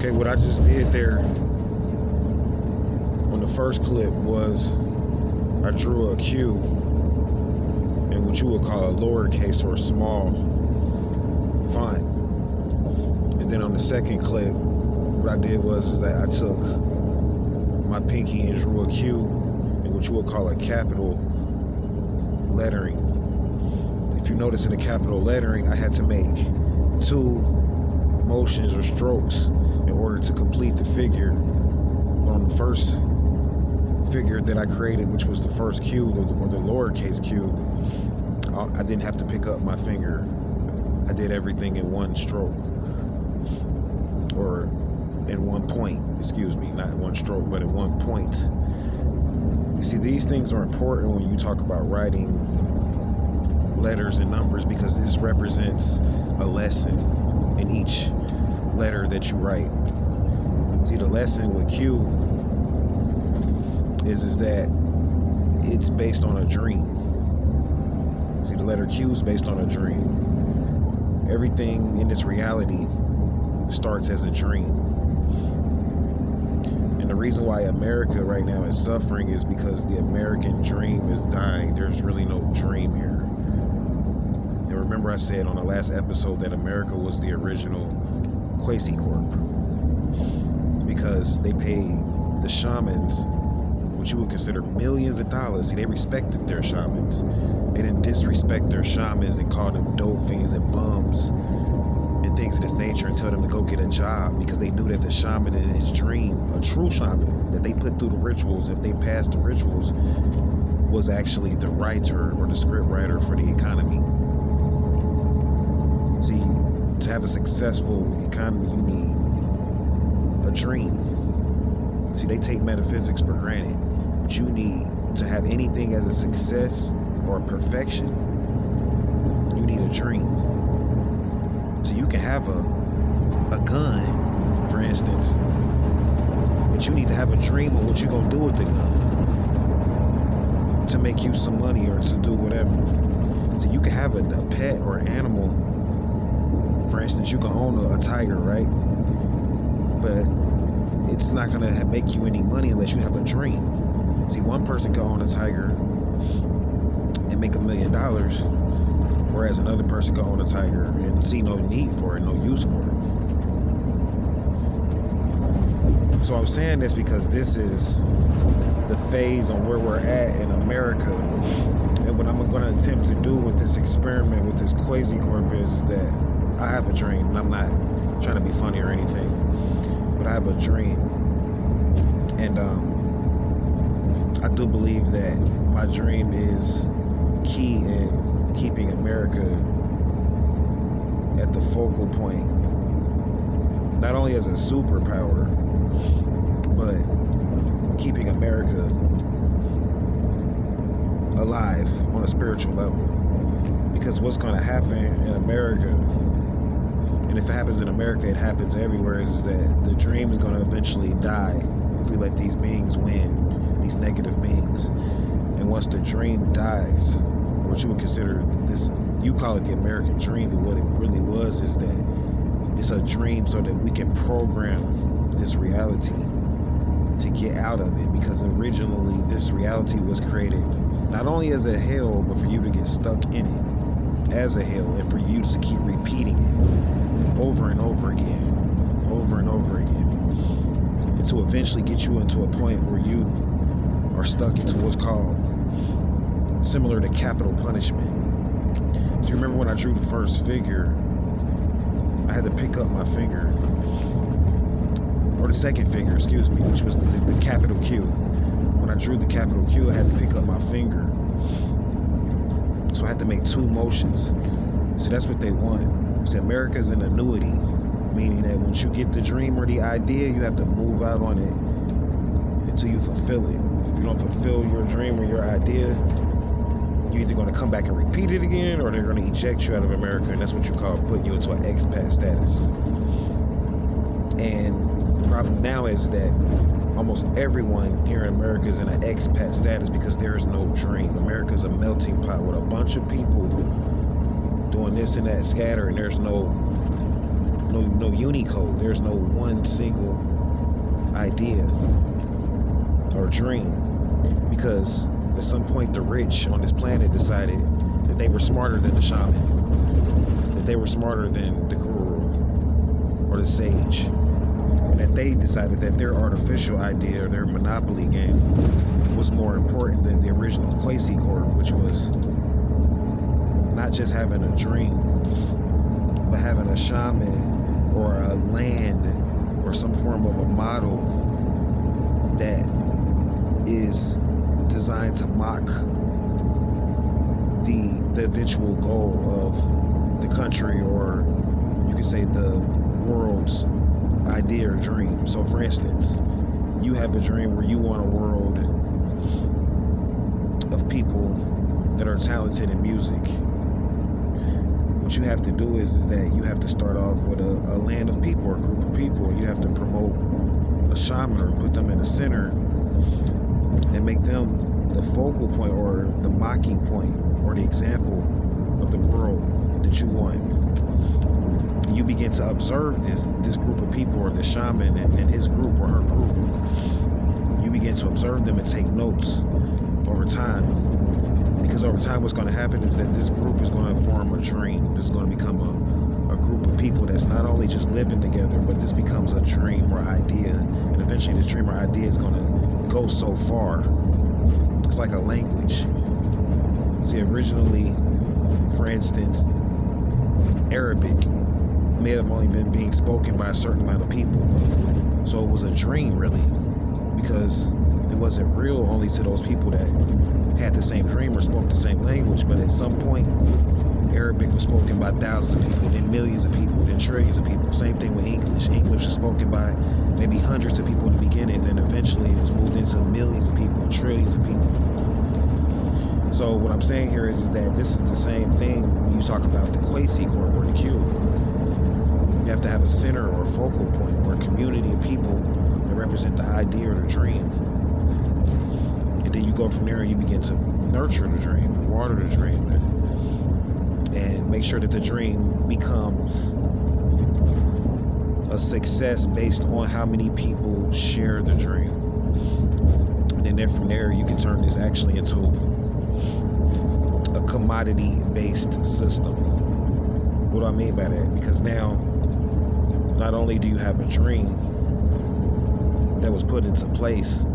Okay, what I just did there on the first clip was I drew a Q in what you would call a lowercase or small font. And then on the second clip, what I did was that I took my pinky and drew a Q in what you would call a capital lettering. If you notice in the capital lettering, I had to make 2 motions or strokes in order to complete the figure. But on the first figure that I created, which was the first Q, or the lowercase q, I didn't have to pick up my finger. I did everything in one stroke, or in one point, excuse me, not in one stroke, but in one point. You see, these things are important when you talk about writing letters and numbers, because this represents a lesson in each letter that you write. See, the lesson with Q is that it's based on a dream. See, the letter Q is based on a dream. Everything in this reality starts as a dream. And the reason why America right now is suffering is because the American dream is dying. There's really no dream here. And remember, I said on the last episode that America was the original quasi-corp, because they paid the shamans what you would consider millions of dollars. See, they respected their shamans. They didn't disrespect their shamans and call them dope fiends and bums and things of this nature and tell them to go get a job, because they knew that the shaman in his dream, a true shaman that they put through the rituals, if they passed the rituals, was actually the writer or the script writer for the economy. See, to have a successful economy, you need a dream. See, they take metaphysics for granted, but you need to have anything as a success or a perfection, you need a dream. So you can have a gun, for instance, but you need to have a dream of what you're going to do with the gun to make you some money or to do whatever. So you can have a pet or an animal. For instance, you can own a tiger, right? But it's not going to make you any money unless you have a dream. See, one person can own a tiger and make $1 million, whereas another person can own a tiger and see no need for it, no use for it. So I'm saying this because this is the phase on where we're at in America. And what I'm going to attempt to do with this experiment, with this quasi-corp, is that I have a dream, and I'm not trying to be funny or anything, but I have a dream. And I do believe that my dream is key in keeping America at the focal point, not only as a superpower, but keeping America alive on a spiritual level. Because what's going to happen in America, and if it happens in America, it happens everywhere, is that the dream is going to eventually die if we let these beings win, these negative beings. And once the dream dies, what you would consider this, you call it the American dream, but what it really was is that it's a dream so that we can program this reality to get out of it, because originally this reality was created not only as a hell, but for you to get stuck in it as a hell, and for you to keep repeating it over and over again, over and over again, and to eventually get you into a point where you are stuck into what's called, similar to capital punishment. So you remember when I drew the first figure, I had to pick up my finger, or the second figure, excuse me, which was the capital Q. When I drew the capital Q, I had to pick up my finger. So I had to make 2 motions. So that's what they want. See, America's an annuity, meaning that once you get the dream or the idea, you have to move out on it until you fulfill it. If you don't fulfill your dream or your idea, you're either going to come back and repeat it again, or they're going to eject you out of America, and that's what you call putting you into an expat status. And the problem now is that almost everyone here in America is in an expat status because there is no dream. America's a melting pot with a bunch of people doing this and that, scatter, and there's no no Unicode. There's no one single idea or dream, because at some point the rich on this planet decided that they were smarter than the shaman, that they were smarter than the guru or the sage, and that they decided that their artificial idea or their monopoly game was more important than the original quasi-corp, which was not just having a dream, but having a shaman or a land or some form of a model that is designed to mock the eventual goal of the country, or you could say the world's idea or dream. So for instance, you have a dream where you want a world of people that are talented in music. What you have to do is that you have to start off with a land of people or a group of people. You have to promote a shaman or put them in the center and make them the focal point or the mocking point or the example of the world that you want. And you begin to observe this group of people, or the shaman and his group or her group. You begin to observe them and take notes over time. Because over time what's going to happen is that this group is going to form a dream. This is going to become a group of people that's not only just living together, but this becomes a dream or idea. And eventually this dream or idea is going to go so far. It's like a language. See, originally, for instance, Arabic may have only been being spoken by a certain amount of people. So it was a dream, really, because it wasn't real only to those people that had the same dream or spoke the same language. But at some point, Arabic was spoken by thousands of people, then millions of people, then trillions of people. Same thing with English. English was spoken by maybe hundreds of people in the beginning, then eventually it was moved into millions of people and trillions of people. So what I'm saying here is that this is the same thing when you talk about the quasi-corp or the cube. You have to have a center or a focal point or a community of people that represent the idea or the dream. And then you go from there and you begin to nurture the dream and water the dream and make sure that the dream becomes a success based on how many people share the dream. And then from there you can turn this actually into a commodity-based system. What do I mean by that? Because now, not only do you have a dream that was put into place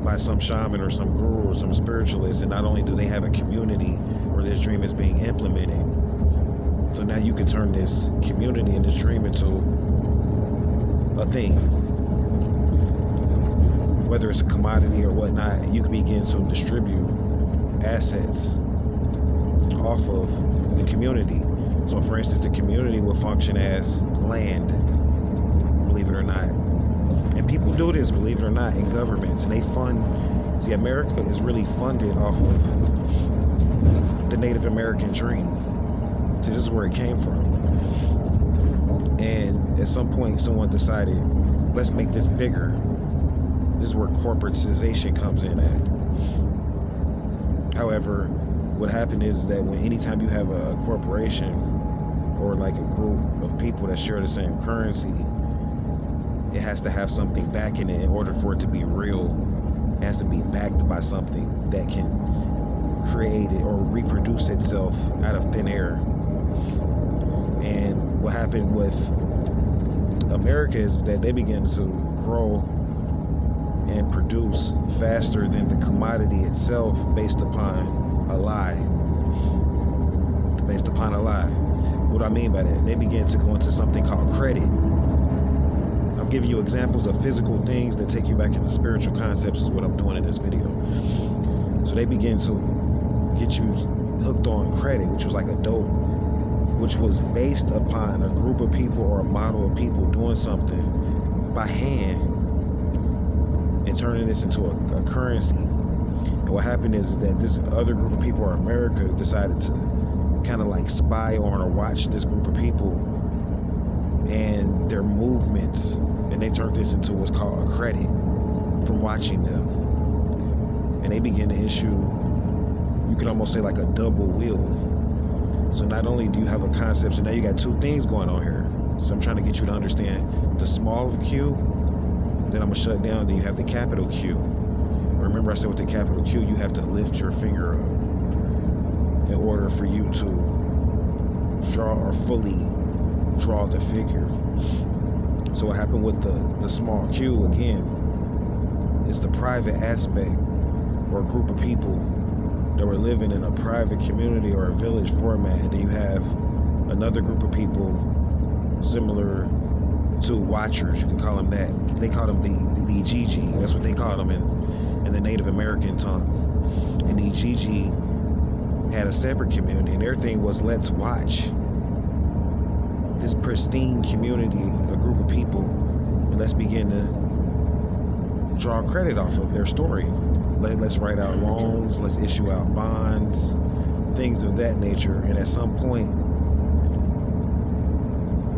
by some shaman or some guru or some spiritualist, and not only do they have a community where this dream is being implemented, so now you can turn this community and this dream into a thing. Whether it's a commodity or whatnot, you can begin to distribute assets off of the community. So for instance, the community will function as land, believe it or not. And people do this, believe it or not, in governments. And they fund, see, America is really funded off of the Native American dream. See, this is where it came from. And at some point, someone decided, let's make this bigger. This is where corporatization comes in at. However, what happened is that anytime you have a corporation or like a group of people that share the same currency, it has to have something backing it in order for it to be real. It has to be backed by something that can create it or reproduce itself out of thin air. And what happened with America is that they began to grow and produce faster than the commodity itself based upon a lie. Based upon a lie. What do I mean by that? They began to go into something called credit. I'm giving you examples of physical things that take you back into spiritual concepts is what I'm doing in this video. So they begin to get you hooked on credit, which was like a dope, which was based upon a group of people or a model of people doing something by hand and turning this into a currency. And what happened is that this other group of people, or America, decided to kind of like spy on or watch this group of people and their movements, and they turned this into what's called a credit from watching them. And they began to issue, you could almost say like a double wheel. So not only do you have a concept, so now you got two things going on here. So I'm trying to get you to understand the small Q, then I'm going to shut down, then you have the capital Q. Remember I said with the capital Q, you have to lift your finger up in order for you to draw or fully draw the figure. So what happened with the small Q, again, is the private aspect or a group of people that were living in a private community or a village format, and then you have another group of people similar to watchers, you can call them that. They call them the Ijiji. That's what they call them in the Native American tongue. And the Ijiji had a separate community, and their thing was, let's watch this pristine community, a group of people, and let's begin to draw credit off of their story. Let's write out loans, let's issue out bonds, things of that nature. And at some point,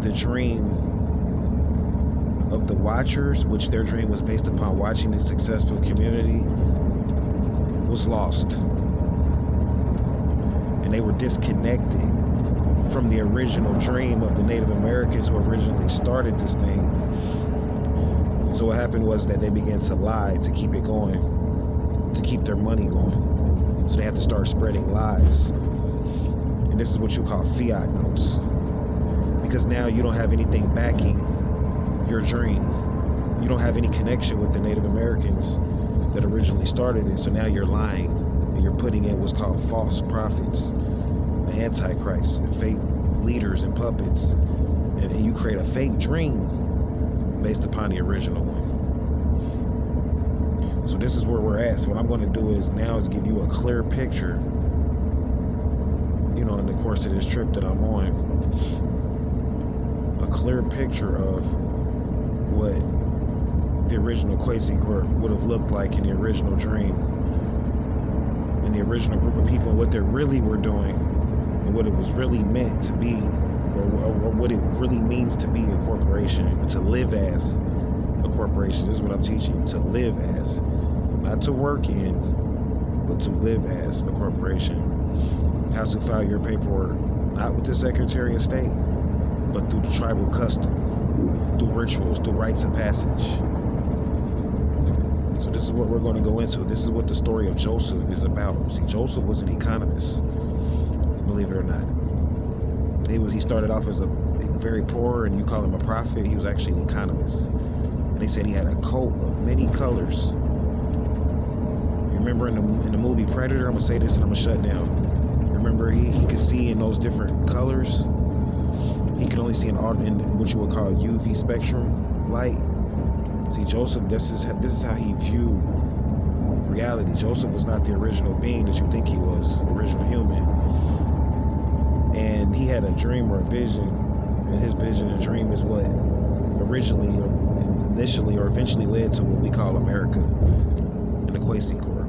the dream of the watchers, which their dream was based upon watching this successful community, was lost. And they were disconnected from the original dream of the Native Americans who originally started this thing. So what happened was that they began to lie to keep it going, to keep their money going. So they had to start spreading lies. And this is what you call fiat notes. Because now you don't have anything backing your dream. You don't have any connection with the Native Americans that originally started it. So now you're lying and you're putting in what's called false prophets, the Antichrist, and fake leaders and puppets. And you create a fake dream based upon the original one. So this is where we're at. So what I'm going to do is give you a clear picture, in the course of this trip that I'm on, a clear picture of what the original Quasi-Corp would have looked like in the original dream, and the original group of people, and what they really were doing, and what it was really meant to be, or what it really means to be a corporation, to live as a corporation. This is what I'm teaching you, to live as, not to work in, but to live as a corporation. How to file your paperwork, not with the Secretary of State, but through the tribal custom, through rituals, through rites of passage. So this is what we're going to go into. This is what the story of Joseph is about. See, Joseph was an economist, believe it or not. He started off as a very poor, and you call him a prophet. He was actually an economist. And they said he had a coat of many colors. You remember in the movie Predator? I'm going to say this and I'm going to shut down. Remember, he could see in those different colors. He could only see in what you would call UV spectrum light. See, Joseph, this is how he viewed reality. Joseph was not the original being that you think he was, the original human. And he had a dream or a vision, and his vision and dream is what initially or eventually led to what we call America and the Quasi-Corp.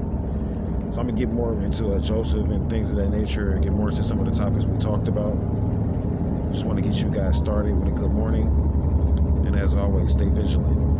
So I'm going to get more into Joseph and things of that nature, and get more into some of the topics we talked about. Just want to get you guys started with a good morning. And as always, stay vigilant.